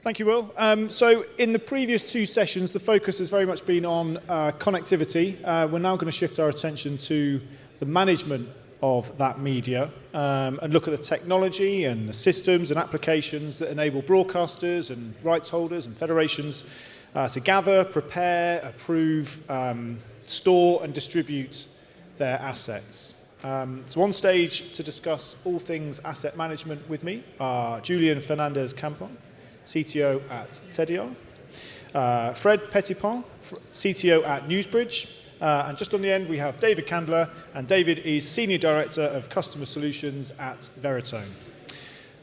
Thank you, Will. So in the previous two sessions, the focus has very much been on connectivity. We're now going to shift our attention to the management of that media and look at the technology and the systems and applications that enable broadcasters and rights holders and federations to gather, prepare, approve, store and distribute their assets. So on stage to discuss all things asset management with me are Julian Fernandez Campon, CTO at Tedial, Fred Petitpont, CTO at Newsbridge, and just on the end we have David Candler, and David is Senior Director of Customer Solutions at Veritone.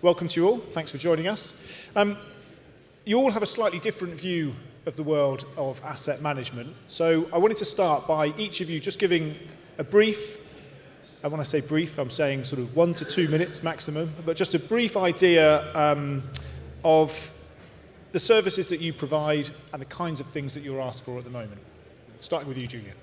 Welcome to you all, thanks for joining us. You all have a slightly different view of the world of asset management, so I wanted to start by each of you just giving a brief, and when I say brief I'm saying sort of 1 to 2 minutes maximum, but just a brief idea of the services that you provide and the kinds of things that you're asked for at the moment. Starting with you, Julian.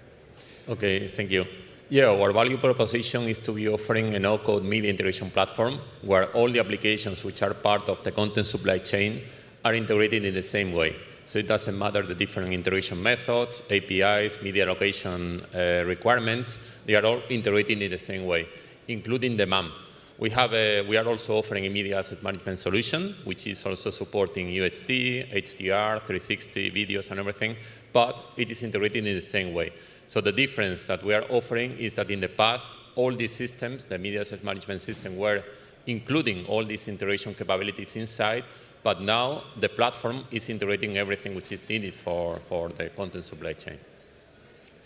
Okay, thank you. Yeah, our value proposition is to be offering a no-code media integration platform where all the applications which are part of the content supply chain are integrated in the same way. So it doesn't matter the different integration methods, APIs, media allocation requirements, they are all integrated in the same way, including the MAM. We are also offering a media asset management solution, which is also supporting UHD, HDR, 360 videos and everything, but it is integrated in the same way. So the difference that we are offering is that in the past, all these systems, the media asset management system, were including all these integration capabilities inside, but now the platform is integrating everything which is needed for the content supply chain.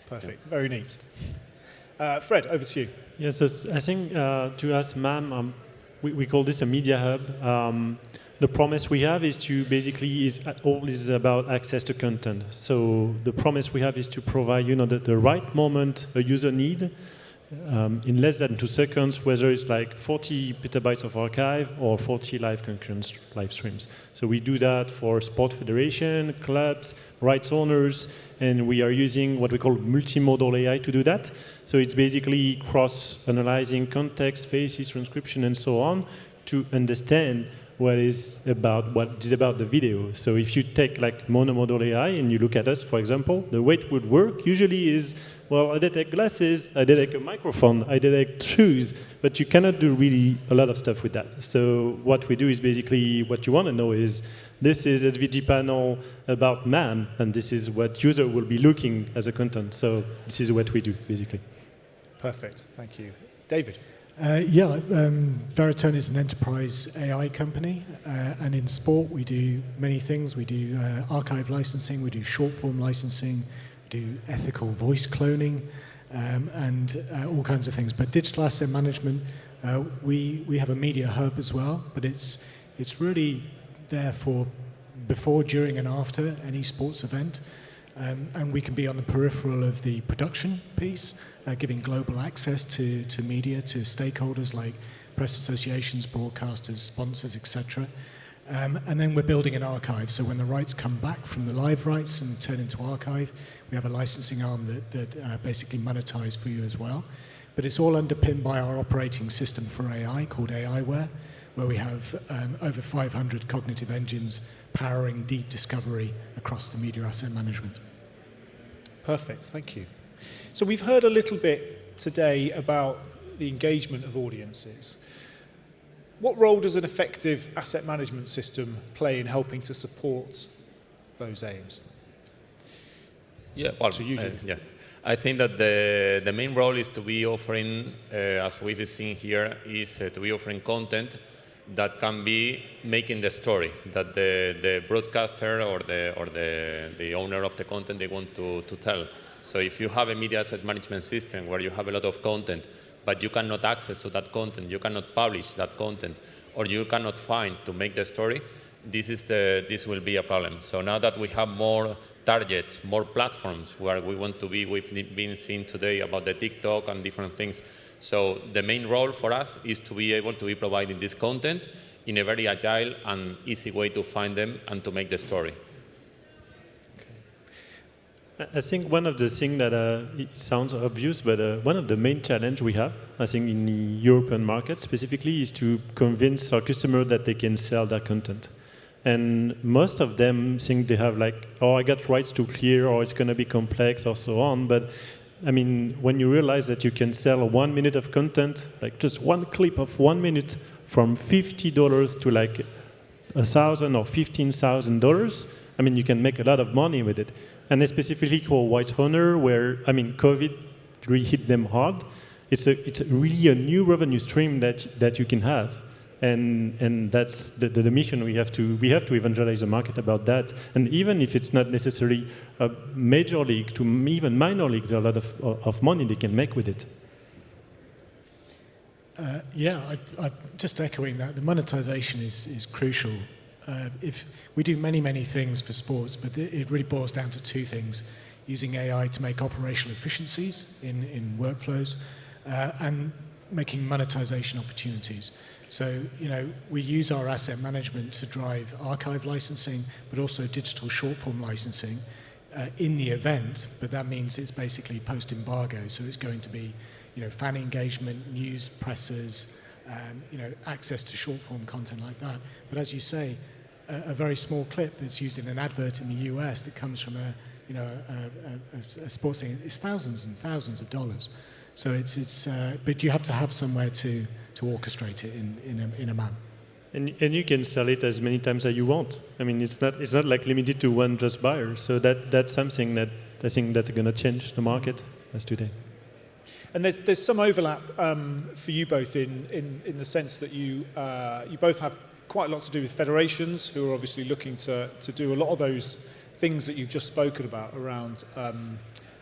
Perfect, very neat. Fred, over to you. Yes, I think to us, MAM, we call this a media hub. The promise we have is to basically always about access to content. So the promise we have is to provide the right moment a user need in less than 2 seconds, whether it's like 40 petabytes of archive or 40 live concurrent live streams. So we do that for sport federation, clubs, rights owners, and we are using what we call multimodal AI to do that. So it's basically cross-analyzing context, faces, transcription, and so on to understand what is about the video. So if you take like monomodal AI and you look at us, for example, the way it would work usually is, well, I detect glasses, I detect a microphone, I detect shoes, but you cannot do really a lot of stuff with that. So what we do is basically what you want to know is this is SVG panel about MAM, and this is what user will be looking as a content. So this is what we do, basically. Perfect, thank you. David. Veritone is an enterprise AI company, and in sport we do many things. We do archive licensing, we do short-form licensing, we do ethical voice cloning, and all kinds of things. But digital asset management, we have a media hub as well, but it's really there for before, during, and after any sports event. And we can be on the peripheral of the production piece, giving global access to media, to stakeholders like press associations, broadcasters, sponsors, etc. And then we're building an archive. So when the rights come back from the live rights and turn into archive, we have a licensing arm that basically monetize for you as well. But it's all underpinned by our operating system for AI called AIware, where we have over 500 cognitive engines powering deep discovery across the media asset management. Perfect, thank you. So we've heard a little bit today about the engagement of audiences. What role does an effective asset management system play in helping to support those aims? Yeah, well, I think that the main role is to be offering, as we've seen here, is to be offering content that can be making the story that the broadcaster or the owner of the content they want to tell. So if you have a media asset management system where you have a lot of content, but you cannot access to that content, you cannot publish that content, or you cannot find to make the story, this will be a problem. So now that we have more targets, more platforms where we want to be, we've been seeing today about the TikTok and different things. So the main role for us is to be able to be providing this content in a very agile and easy way to find them and to make the story. I think one of the things that it sounds obvious, but one of the main challenge we have, I think in the European market specifically, is to convince our customer that they can sell their content. And most of them think they have like, oh, I got rights to clear, or it's going to be complex, or so on. But I mean, when you realize that you can sell 1 minute of content, like just one clip of 1 minute, from $50 to like $1,000 or $15,000, I mean, you can make a lot of money with it. And specifically for Veritone, where I mean, COVID really hit them hard. It's really a new revenue stream that you can have. And that's the mission we have to evangelize the market about that. And even if it's not necessarily a major league to even minor league, there are a lot of money they can make with it. I just echoing that, the monetization is crucial. If we do many things for sports, but it really boils down to two things: using AI to make operational efficiencies in workflows, and making monetization opportunities. So, we use our asset management to drive archive licensing, but also digital short-form licensing in the event, but that means it's basically post-embargo, so it's going to be, fan engagement, news presses, access to short-form content like that. But as you say, a very small clip that's used in an advert in the US that comes from a sports thing is thousands and thousands of dollars. So but you have to have somewhere to orchestrate it in a MAM. And you can sell it as many times as you want. I mean, it's not like limited to one just buyer. So that's something that I think that's going to change the market as today. And there's some overlap for you both in the sense that you both have quite a lot to do with federations who are obviously looking to do a lot of those things that you've just spoken about around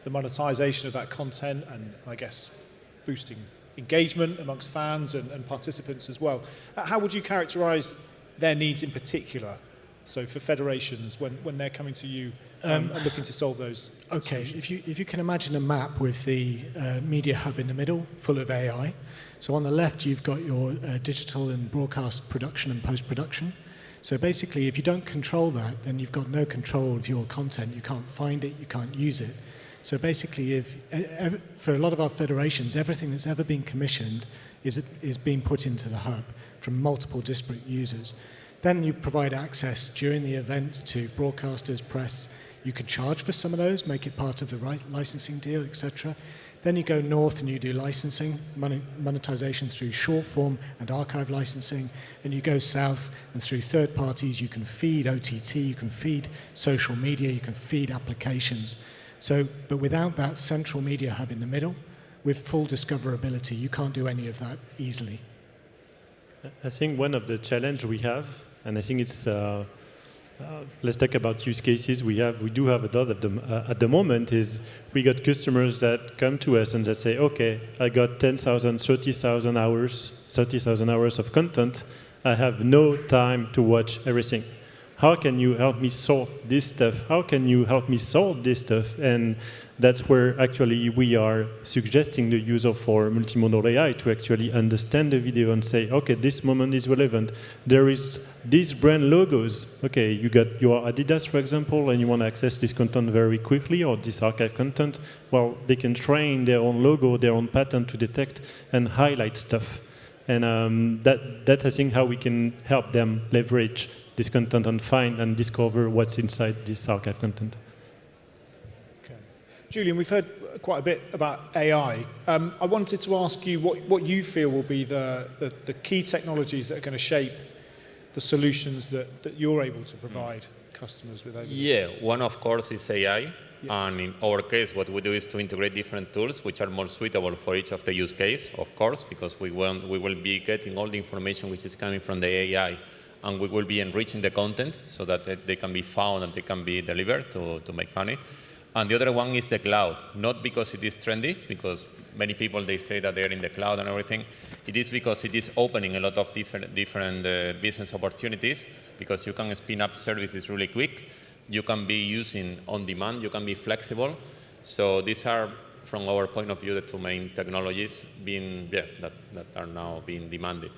the monetization of that content and, I guess, boosting engagement amongst fans and participants as well. How would you characterize their needs in particular? So for federations, when they're coming to you and looking to solve those solutions. If you can imagine a map with the media hub in the middle, full of AI. So on the left, you've got your digital and broadcast production and post-production. So basically, if you don't control that, then you've got no control of your content. You can't find it, you can't use it. So basically, for a lot of our federations, everything that's ever been commissioned is being put into the hub from multiple disparate users. Then you provide access during the event to broadcasters, press. You can charge for some of those, make it part of the licensing deal, etc. Then you go north and you do licensing, monetization through short form and archive licensing. And you go south and through third parties, you can feed OTT, you can feed social media, you can feed applications. So, but without that central media hub in the middle, with full discoverability, you can't do any of that easily. I think one of the challenges we have, and I think it's, let's talk about use cases we do have a lot of them at the moment, is we got customers that come to us and that say, okay, I got 10,000, 30,000 hours of content. I have no time to watch everything. How can you help me sort this stuff? How can you help me solve this stuff? And that's where actually we are suggesting the use of our multimodal AI to actually understand the video and say, okay, this moment is relevant. There is these brand logos. Okay, you got your Adidas, for example, and you want to access this content very quickly or this archive content. Well, they can train their own logo, their own pattern to detect and highlight stuff. And that I think how we can help them leverage this content and find and discover what's inside this archive content. Okay. Julian, we've heard quite a bit about AI. I wanted to ask you what you feel will be the key technologies that are going to shape the solutions that you're able to provide customers with. Yeah, one of course is AI. Yeah. And in our case, what we do is to integrate different tools which are more suitable for each of the use case, of course, because we will be getting all the information which is coming from the AI, and we will be enriching the content so that they can be found and they can be delivered to make money. And the other one is the cloud, not because it is trendy, because many people, they say that they're in the cloud and everything. It is because it is opening a lot of different business opportunities, because you can spin up services really quick. You can be using on demand, you can be flexible. So these are, from our point of view, the two main technologies that are now being demanded.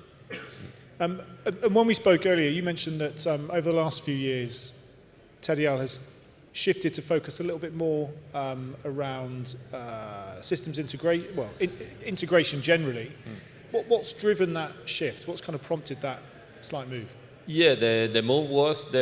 And when we spoke earlier, you mentioned that over the last few years, Tedial has shifted to focus a little bit more around systems integration generally. What's driven that shift? What's kind of prompted that slight move? Yeah, the move was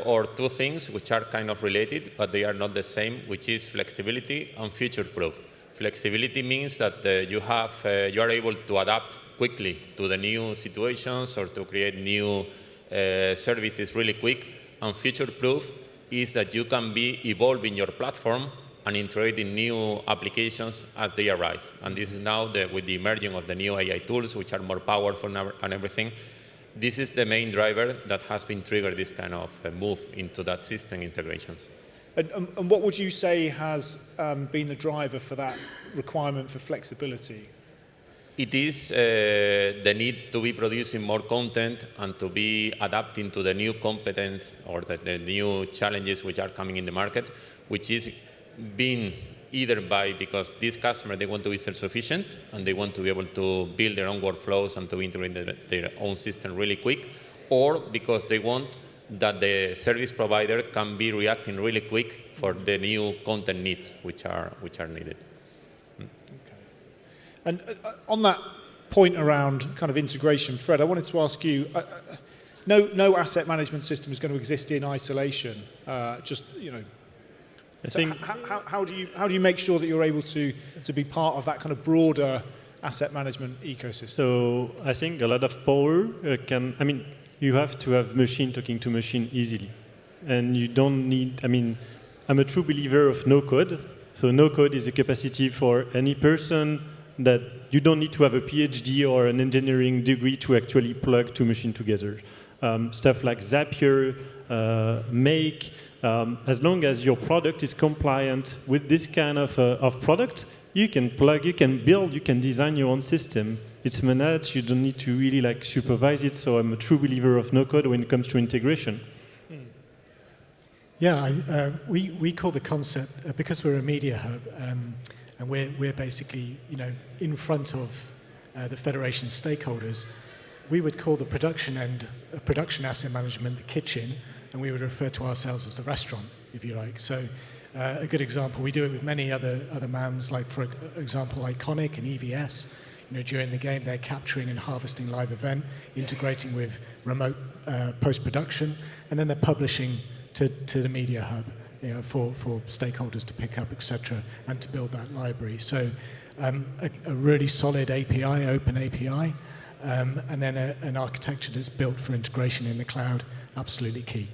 or two things which are kind of related, but they are not the same, which is flexibility and future-proof. Flexibility means that you are able to adapt quickly to the new situations or to create new services really quick. And future-proof is that you can be evolving your platform and integrating new applications as they arise. And this is now with the emerging of the new AI tools, which are more powerful and everything. This is the main driver that has been triggered this kind of move into that system integrations. And what would you say has been the driver for that requirement for flexibility? It is the need to be producing more content and to be adapting to the new competence or the new challenges which are coming in the market, which is being either because these customers, they want to be self-sufficient and they want to be able to build their own workflows and to integrate their own system really quick, or because they want that the service provider can be reacting really quick for the new content needs which are needed. Okay. And on that point around kind of integration, Fred, I wanted to ask you, no asset management system is going to exist in isolation. I think how do you make sure that you're able to be part of that kind of broader asset management ecosystem? So I think a lot of power you have to have machine talking to machine easily. And you don't need, I'm a true believer of no code. So no code is a capacity for any person that you don't need to have a PhD or an engineering degree to actually plug two machines together. Stuff like Zapier, Make, as long as your product is compliant with this kind of product, you can plug, you can build, you can design your own system. It's managed, you don't need to really supervise it, so I'm a true believer of no code when it comes to integration. Yeah, we call the concept, because we're a media hub, and we're basically in front of the Federation stakeholders, we would call the production end, production asset management, the kitchen, and we would refer to ourselves as the restaurant, if you like. So a good example, we do it with many other MAMs, like for example, Iconic and EVS. During the game, they're capturing and harvesting live event, integrating with remote post-production, and then they're publishing to the media hub, for stakeholders to pick up, etc., and to build that library. So a really solid API, open API, and then an architecture that's built for integration in the cloud, absolutely key.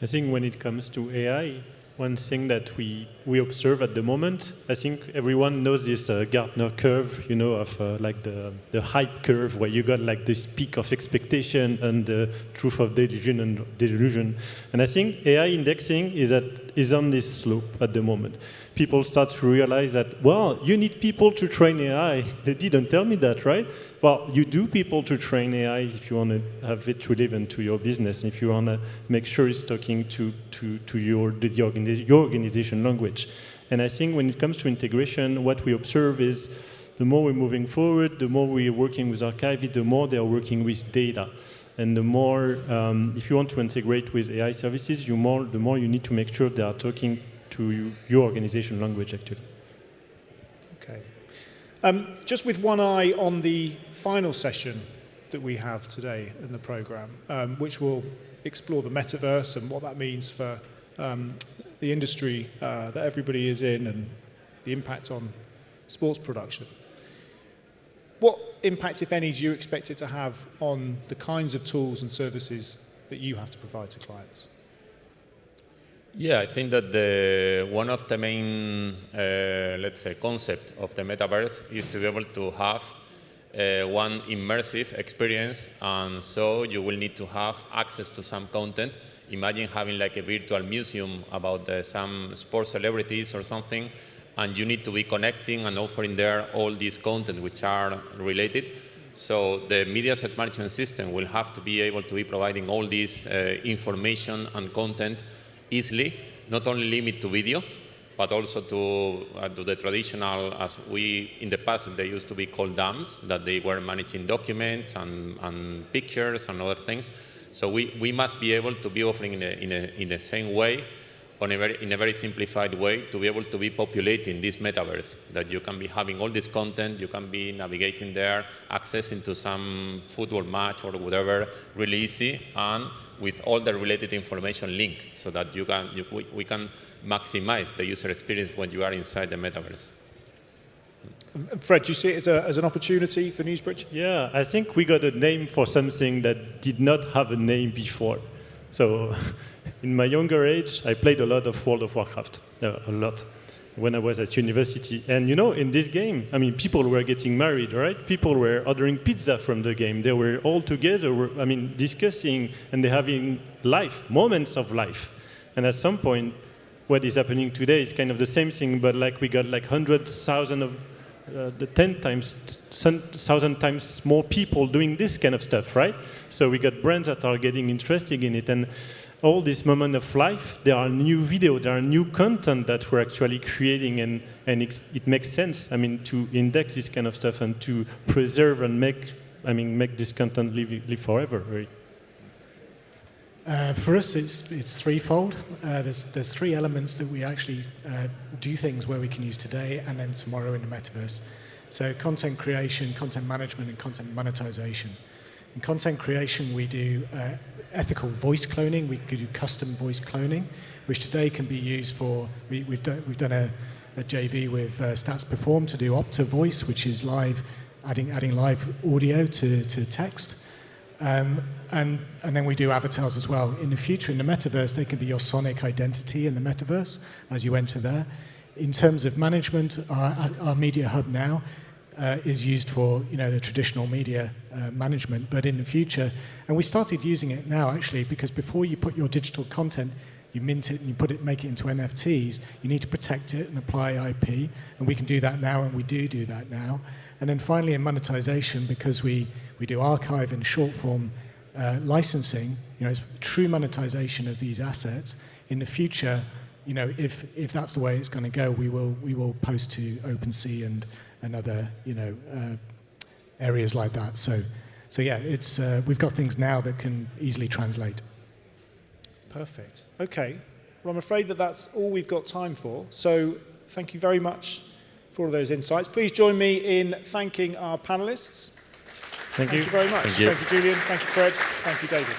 I think when it comes to AI, one thing that we observe at the moment, I think everyone knows this Gartner curve, of the hype curve, where you got this peak of expectation and the truth of delusion. And I think AI indexing is on this slope at the moment. People start to realize that, well, you need people to train AI. They didn't tell me that, right? Well, you do people to train AI if you want to have it relevant to your business, if you want to make sure it's talking to your organization language. And I think when it comes to integration, what we observe is the more we're moving forward, the more we're working with archivists, the more they're working with data. And the more, if you want to integrate with AI services, the more you need to make sure they are talking to your organization language, actually. Okay. Just with one eye on the final session that we have today in the program, which will explore the metaverse and what that means for the industry that everybody is in and the impact on sports production. What impact, if any, do you expect it to have on the kinds of tools and services that you have to provide to clients? Yeah, I think that one of the main, let's say, concept of the metaverse is to be able to have one immersive experience, and so you will need to have access to some content. Imagine having a virtual museum about some sports celebrities or something, and you need to be connecting and offering there all these content which are related. So the media asset management system will have to be able to be providing all this information and content easily, not only limit to video, but also to the traditional, as in the past, they used to be called DAMs, that they were managing documents and pictures and other things. So we must be able to be offering in the same way in a very simplified way to be able to be populating this metaverse, that you can be having all this content, you can be navigating there, accessing to some football match or whatever really easy, and with all the related information linked, so that we can maximize the user experience when you are inside the metaverse. Fred, do you see it as an opportunity for Newsbridge? Yeah, I think we got a name for something that did not have a name before. So in my younger age, I played a lot of World of Warcraft, a lot, when I was at university. And you know, in this game, I mean, people were getting married, right? People were ordering pizza from the game. They were all together, discussing, and they're having moments of life. And at some point, what is happening today is kind of the same thing, but like we got like 100,000 of 10,000 times more people doing this kind of stuff, right? So we got brands that are getting interested in it, and all this moment of life, there are new videos, there are new content that we're actually creating, and it makes sense, I mean, to index this kind of stuff and to preserve and make this content live forever, right? For us, it's threefold. There's three elements that we actually do things where we can use today and then tomorrow in the metaverse. So content creation, content management, and content monetization. In content creation, we do ethical voice cloning. We could do custom voice cloning, which today can be used for. We've done a JV with Stats Perform to do Opta Voice, which is live, adding live audio to text. And then we do avatars as well. In the future, in the metaverse, they can be your sonic identity in the metaverse as you enter there. In terms of management, our media hub now is used for the traditional media management, but in the future, and we started using it now actually, because before you put your digital content, you mint it and you make it into NFTs, you need to protect it and apply IP, and we can do that now, and we do that now. And then finally in monetization, because we do archive and short form licensing, it's true monetization of these assets. In the future, if that's the way it's going to go, we will post to OpenSea and other areas like that. So yeah, it's we've got things now that can easily translate. Perfect. Okay. Well, I'm afraid that's all we've got time for. So thank you very much for all those insights. Please join me in thanking our panelists. Thank you Thank you very much. Thank you. Thank you, Julian. Thank you, Fred. Thank you, David.